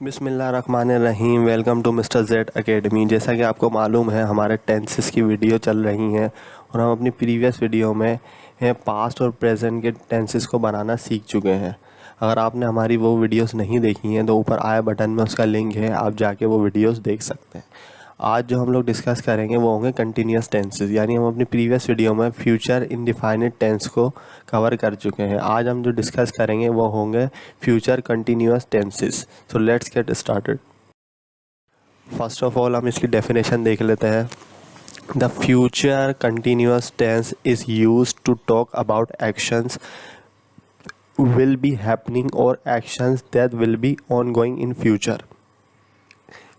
बिस्मिल्लाहिर्रहमानिर्रहीम। Welcome to mister Z academy. जैसा कि आपको मालूम है हमारे टेंसेस की वीडियो चल रही हैं और हम अपनी प्रीवियस वीडियो में पास्ट और प्रेजेंट के टेंसेस को बनाना सीख चुके हैं। अगर आपने हमारी वो वीडियोस नहीं देखी हैं तो ऊपर आए बटन में उसका लिंक है, आप जाके वो वीडियोस देख सकते हैं। आज जो हम लोग डिस्कस करेंगे वो होंगे कंटिन्यूस टेंसेस, यानी हम अपनी प्रीवियस वीडियो में फ्यूचर इंडिफाइनिट टेंस को कवर कर चुके हैं। आज हम जो डिस्कस करेंगे वो होंगे future continuous tenses. So let's get started. First of all हम इसकी डेफिनेशन देख लेते हैं। The future continuous tense is used to talk about actions will be happening or actions that will be ongoing in future।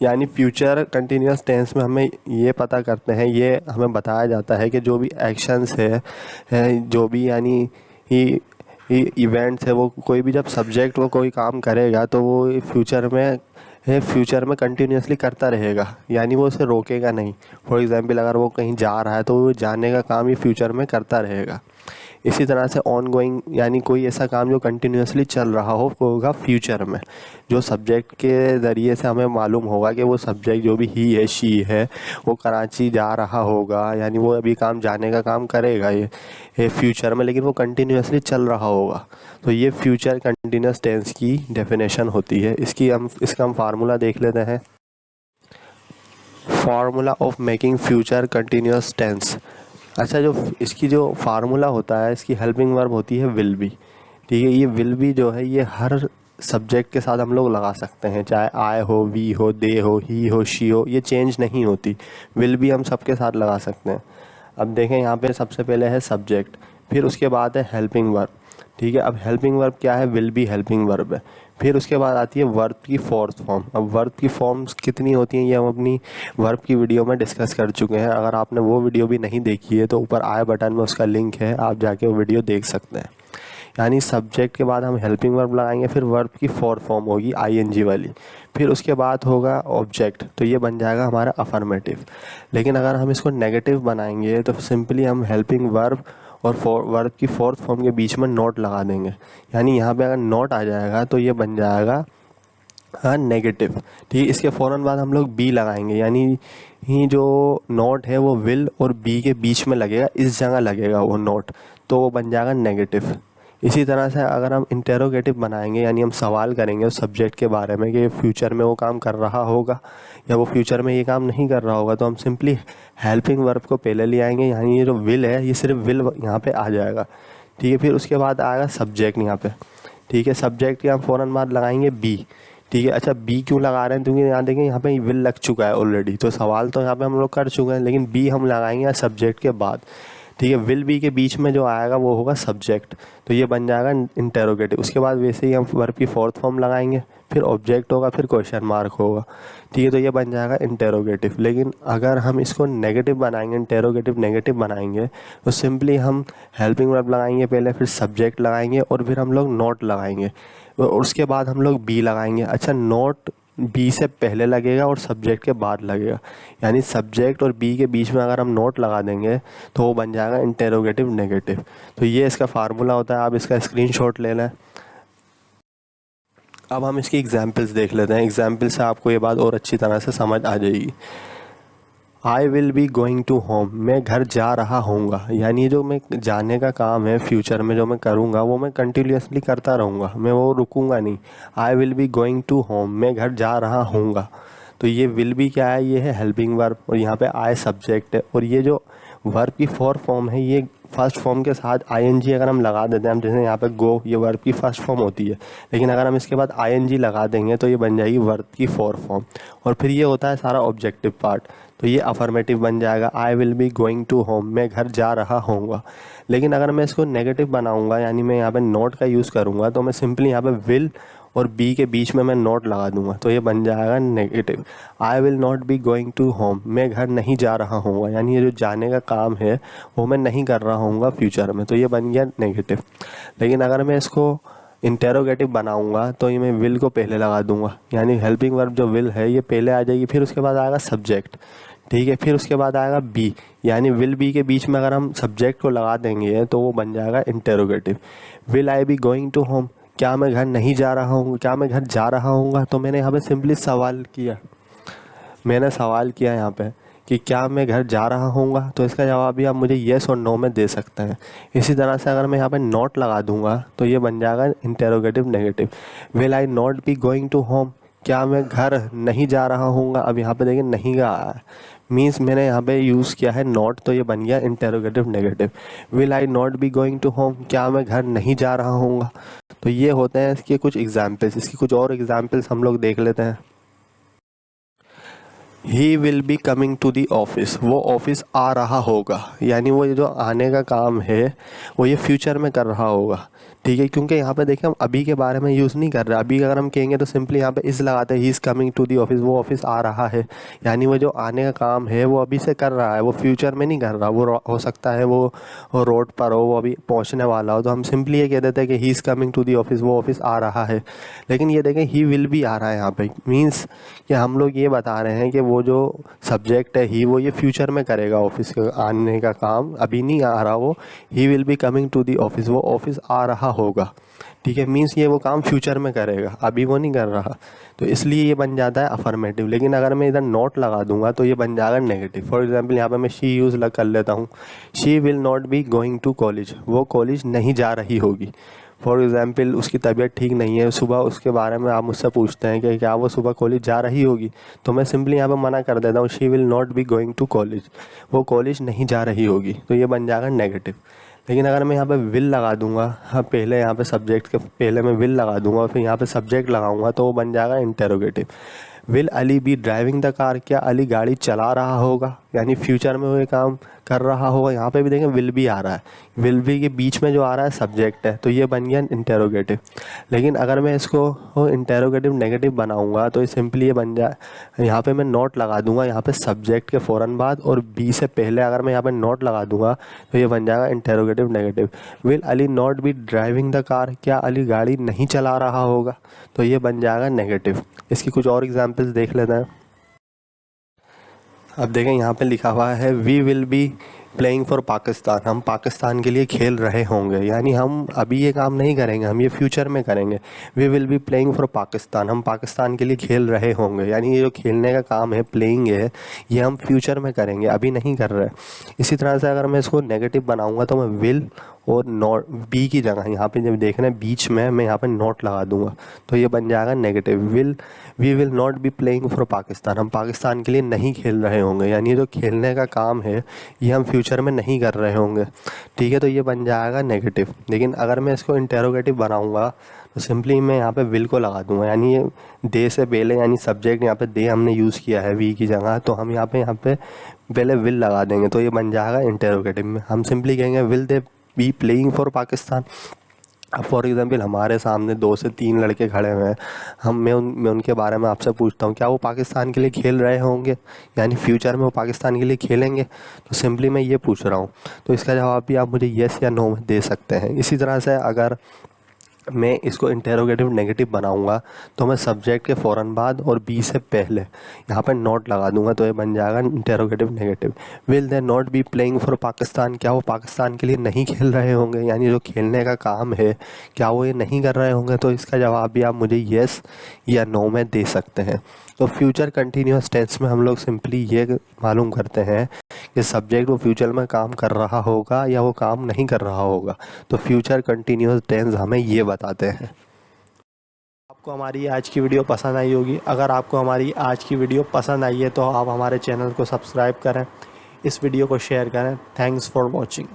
यानी future continuous tense में हमें ये पता करते हैं, ये हमें बताया जाता है कि जो भी एक्शंस है जो भी यानी इवेंट्स है, वो कोई भी जब सब्जेक्ट वो कोई काम करेगा तो वो फ्यूचर में कंटिन्यूसली करता रहेगा, यानी वो उसे रोकेगा नहीं। फॉर एग्जांपल अगर वो कहीं जा रहा है तो वो जाने का काम ये फ्यूचर में करता रहेगा। इसी तरह से ऑन गोइंग यानी कोई ऐसा काम जो कंटिन्यूसली चल रहा हो वो होगा फ्यूचर में, जो सब्जेक्ट के ज़रिए से हमें मालूम होगा कि वो सब्जेक्ट जो भी ही है शी है वो कराची जा रहा होगा, यानी वो अभी काम जाने का काम करेगा ये फ्यूचर में, लेकिन वो कंटिन्यूसली चल रहा होगा। तो ये फ्यूचर कंटिन्यूस टेंस की डेफिनेशन होती है। इसका हम फार्मूला देख लेते हैं। Formula of making future continuous tense. अच्छा, जो इसकी जो फार्मूला होता है, इसकी हेल्पिंग वर्ब होती है विल बी। ठीक है, ये विल बी जो है ये हर सब्जेक्ट के साथ हम लोग लगा सकते हैं, चाहे आए हो, वी हो, दे हो, ही हो, शी हो, ये चेंज नहीं होती। विल बी हम सबके साथ लगा सकते हैं। अब देखें यहाँ पे सबसे पहले है सब्जेक्ट, फिर उसके बाद है हेल्पिंग वर्ब। ठीक है, अब हेल्पिंग वर्ब क्या है? विल बी हेल्पिंग वर्ब है। फिर उसके बाद आती है वर्ब की फोर्थ फॉर्म। अब वर्ब की फॉर्म्स कितनी होती हैं ये हम अपनी वर्ब की वीडियो में डिस्कस कर चुके हैं। अगर आपने वो वीडियो भी नहीं देखी है तो ऊपर आई बटन में उसका लिंक है, आप जाके वो वीडियो देख सकते हैं। यानी सब्जेक्ट के बाद हम हेल्पिंग वर्ब लगाएंगे, फिर वर्ब की फोर्थ फॉर्म होगी आईएनजी वाली, फिर उसके बाद होगा ऑब्जेक्ट, तो ये बन जाएगा हमारा अफर्मेटिव। लेकिन अगर हम इसको नेगेटिव बनाएंगे तो सिंपली हम हेल्पिंग वर्ब और वर्ब की फोर्थ फॉर्म के बीच में नोट लगा देंगे। यानी यहाँ पे अगर नोट आ जाएगा तो ये बन जाएगा नेगेटिव। ठीक है, इसके फ़ौरन बाद हम लोग बी लगाएंगे, यानी ही जो नोट है वो विल और बी के बीच में लगेगा, इस जगह लगेगा वो नोट, तो वो बन जाएगा नेगेटिव। इसी तरह से अगर हम इंटेरोगेटिव बनाएंगे, यानी हम सवाल करेंगे उस सब्जेक्ट के बारे में कि फ्यूचर में वो काम कर रहा होगा या वो फ्यूचर में ये काम नहीं कर रहा होगा, तो हम सिंपली हेल्पिंग वर्ब को पहले ले आएंगे। यानी ये जो विल है ये सिर्फ विल यहाँ पे आ जाएगा। ठीक है, फिर उसके बाद आएगा सब्जेक्ट यहाँ पे। ठीक है, सब्जेक्ट के हम फ़ौरन बाद लगाएंगे बी। ठीक है, अच्छा बी क्यों लगा रहे हैं? क्योंकि यहाँ देखें यहाँ पे विल लग चुका है ऑलरेडी, तो सवाल तो यहाँ पे हम लोग कर चुके हैं, लेकिन बी हम लगाएंगे सब्जेक्ट के बाद। ठीक है, विल बी के बीच में जो आएगा वो होगा सब्जेक्ट, तो ये बन जाएगा इंटेरोगेटिव। उसके बाद वैसे ही हम वर्ब की फोर्थ फॉर्म लगाएंगे, फिर ऑब्जेक्ट होगा, फिर क्वेश्चन मार्क होगा। ठीक है, तो ये बन जाएगा इंटेरोगेटिव। लेकिन अगर हम इसको नेगेटिव बनाएंगे, इंटेरोगेटिव नेगेटिव बनाएंगे, तो सिंपली हम हेल्पिंग वर्ब लगाएंगे पहले, फिर सब्जेक्ट लगाएंगे और फिर हम लोग नोट लगाएंगे और उसके बाद हम लोग बी लगाएंगे। अच्छा, नोट बी से पहले लगेगा और सब्जेक्ट के बाद लगेगा, यानी सब्जेक्ट और बी के बीच में अगर हम नोट लगा देंगे तो वो बन जाएगा इंटेरोगेटिव नेगेटिव। तो ये इसका फार्मूला होता है, आप इसका स्क्रीनशॉट ले लें। अब हम इसकी एग्जांपल्स देख लेते हैं। एग्जांपल से आपको ये बात और अच्छी तरह से समझ आ जाएगी। I will be going to home, मैं घर जा रहा होऊंगा, यानी जो मैं जाने का काम है फ्यूचर में जो मैं करूँगा वो मैं कंटिन्यूसली करता रहूँगा, मैं वो रुकूंगा नहीं। I will be going to home, मैं घर जा रहा होऊंगा, तो ये विल बी क्या है? ये है हेल्पिंग वर्ब और यहाँ पे आई सब्जेक्ट है, और ये जो वर्ब की फोर्थ फॉर्म है ये फर्स्ट फॉर्म के साथ आईएनजी अगर हम लगा देते हैं, हम जैसे यहाँ पे गो, ये वर्ब की फर्स्ट फॉर्म होती है, लेकिन अगर हम इसके बाद आईएनजी लगा देंगे तो ये बन जाएगी वर्ब की फोर्थ फॉर्म, और फिर ये होता है सारा ऑब्जेक्टिव पार्ट, तो ये अफर्मेटिव बन जाएगा। I will be going to home, मैं घर जा रहा होऊंगा। लेकिन अगर मैं इसको नेगेटिव बनाऊंगा, यानी मैं यहाँ पे नोट का यूज़ करूँगा, तो मैं सिंपली यहाँ पे विल और बी के बीच में मैं नोट लगा दूंगा, तो ये बन जाएगा negative. I will not be going to home, मैं घर नहीं जा रहा हूँगा, यानी ये जो जाने का काम है वो मैं नहीं कर रहा हूँगा फ्यूचर में, तो ये बन गया नेगेटिव। लेकिन अगर मैं इसको इंटेरोगेटिव बनाऊंगा तो ये मैं विल को पहले लगा दूंगा, यानी हेल्पिंग वर्ब जो विल है ये पहले आ जाएगी, फिर उसके बाद आएगा सब्जेक्ट। ठीक है, फिर उसके बाद आएगा बी, यानी विल बी के बीच में अगर हम सब्जेक्ट को लगा देंगे तो वो बन जाएगा interrogative. Will I be going to home, क्या मैं घर नहीं जा रहा हूँ, क्या मैं घर जा रहा हूँगा, तो मैंने यहाँ पे सिंपली सवाल किया, मैंने सवाल किया यहाँ पे कि क्या मैं घर जा रहा हूँगा, तो इसका जवाब भी आप मुझे येस और नो में दे सकते हैं। इसी तरह से अगर मैं यहाँ पे नॉट लगा दूँगा तो ये बन जाएगा interrogative negative. Will I not be going to home, क्या मैं घर नहीं जा रहा हूँगा। अब यहाँ पे देखिए नहीं का आया है, मीन्स मैंने यहाँ पे यूज़ किया है नॉट, तो ये बन गया interrogative negative. Will I not be going to home, क्या मैं घर नहीं जा रहा हूँगा। तो ये होते हैं इसके कुछ एग्जाम्पल्स। इसकी कुछ और एग्जाम्पल्स हम लोग देख लेते हैं। He will be coming to the office, वो ऑफिस आ रहा होगा, यानी वो ये जो आने का काम है वो ये फ्यूचर में कर रहा होगा, ठीक है। क्योंकि यहाँ पे देखिए हम अभी के बारे में यूज़ नहीं कर रहे। अभी अगर हम कहेंगे तो सिंपली यहाँ पे इस लगाते हैं, he is coming to the office, वो ऑफिस आ रहा है, यानी वो जो आने का काम है वो अभी से कर रहा है, वो फ्यूचर में नहीं कर रहा। वो हो सकता है वो रोड पर हो, वो अभी पहुँचने वाला हो, तो हम सिंपली ये कह देते हैं कि he is coming to the office, वो ऑफिस आ रहा है। लेकिन ये देखें ही विल भी आ रहा है यहाँ पे, मीन्स कि हम लोग ये बता रहे हैं कि वो जो सब्जेक्ट है ही, वो ये फ्यूचर में करेगा ऑफिस के आने का काम, अभी नहीं आ रहा वो। He will be coming to the office, वो ऑफिस आ रहा होगा, ठीक है। मीन्स ये वो काम फ्यूचर में करेगा, अभी वो नहीं कर रहा, तो इसलिए ये बन जाता है अफर्मेटिव। लेकिन अगर मैं इधर नॉट लगा दूंगा तो ये बन जाएगा नेगेटिव। फॉर एग्जांपल यहाँ पे मैं शी यूज़ कर लेता हूँ, she will not be going to college, वो कॉलेज नहीं जा रही होगी। फॉर एग्जांपल उसकी तबीयत ठीक नहीं है, सुबह उसके बारे में आप मुझसे पूछते हैं कि क्या वो सुबह कॉलेज जा रही होगी, तो मैं सिंपली यहाँ पे मना कर देता हूँ, she will not be going to college, वो कॉलेज नहीं जा रही होगी, तो ये बन जाएगा नेगेटिव। लेकिन अगर मैं यहाँ पे विल लगा दूंगा, हाँ पहले यहाँ पे सब्जेक्ट के पहले मैं विल लगा दूंगा और फिर यहाँ पे सब्जेक्ट लगाऊंगा, तो वो बन जाएगा interrogative. Will Ali be driving the car, क्या अली गाड़ी चला रहा होगा, यानी फ्यूचर में वो ये काम कर रहा होगा। यहाँ पे भी देखें विल भी आ रहा है, विल भी के बीच में जो आ रहा है सब्जेक्ट है, तो ये बन गया इंटेरोगेटिव। लेकिन अगर मैं इसको इंटेरोगेटिव नेगेटिव बनाऊंगा तो ये सिंपली ये बन जाए, यहाँ पे मैं नॉट लगा दूंगा यहाँ पे सब्जेक्ट के फ़ौरन बाद, और बी से पहले अगर मैं यहाँ पे नॉट लगा दूंगा तो ये बन जाएगा interrogative negative. Will Ali not be driving the car, क्या अली गाड़ी नहीं चला रहा होगा, तो ये बन जाएगा नेगेटिव। इसकी कुछ और एग्जाम्पल्स देख लेते हैं। अब देखें यहाँ पे लिखा हुआ है we will be playing for Pakistan, हम पाकिस्तान के लिए खेल रहे होंगे, यानी हम अभी ये काम नहीं करेंगे, हम ये फ्यूचर में करेंगे। We will be playing for Pakistan, हम पाकिस्तान के लिए खेल रहे होंगे, यानी ये जो खेलने का काम है प्लेइंग है, ये हम फ्यूचर में करेंगे, अभी नहीं कर रहे। इसी तरह से अगर मैं इसको नेगेटिव बनाऊँगा तो मैं विल और नॉट, बी की जगह यहाँ पे जब देखना है बीच में मैं यहाँ पे नॉट लगा दूंगा, तो ये बन जाएगा negative. We will not be playing for Pakistan, हम पाकिस्तान के लिए नहीं खेल रहे होंगे, यानी ये जो खेलने का काम है ये हम फ्यूचर में नहीं कर रहे होंगे, ठीक है, तो ये बन जाएगा नेगेटिव। लेकिन अगर मैं इसको इंटेरोगेटिव बनाऊंगा तो सिंपली मैं यहाँ पे विल को लगा दूंगा, यानी ये दे से पहले, यानी सब्जेक्ट यहाँ पे दे हमने यूज़ किया है वी की जगह, तो हम यहाँ पे पहले विल लगा देंगे, तो ये बन जाएगा इंटेरोगेटिव में। हम सिंपली कहेंगे will they B playing for Pakistan. अब फॉर एग्जांपल हमारे सामने 2 से 3 लड़के खड़े हुए हैं, मैं उनके बारे में आपसे पूछता हूँ क्या वो पाकिस्तान के लिए खेल रहे होंगे, यानी फ्यूचर में वो पाकिस्तान के लिए खेलेंगे, तो सिंपली मैं ये पूछ रहा हूँ, तो इसका जवाब भी आप मुझे येस या नो में दे सकते हैं। इसी तरह से अगर मैं इसको इंटेरोगेटिव नेगेटिव बनाऊंगा तो मैं सब्जेक्ट के फ़ौरन बाद और बी से पहले यहाँ पर नॉट लगा दूंगा, तो ये बन जाएगा interrogative negative. Will they not be playing for Pakistan, क्या वो पाकिस्तान के लिए नहीं खेल रहे होंगे, यानी जो खेलने का काम है क्या वो ये नहीं कर रहे होंगे, तो इसका जवाब भी आप मुझे येस या नो में दे सकते हैं। तो फ्यूचर कंटिन्यूस टेंस में हम लोग सिंपली ये मालूम करते हैं कि सब्जेक्ट वो फ्यूचर में काम कर रहा होगा या वो काम नहीं कर रहा होगा, तो फ्यूचर कंटिन्यूस टेंस हमें ये बताते हैं। आपको हमारी आज की वीडियो पसंद आई होगी। अगर आपको हमारी आज की वीडियो पसंद आई है तो आप हमारे चैनल को सब्सक्राइब करें, इस वीडियो को शेयर करें। Thanks for watching.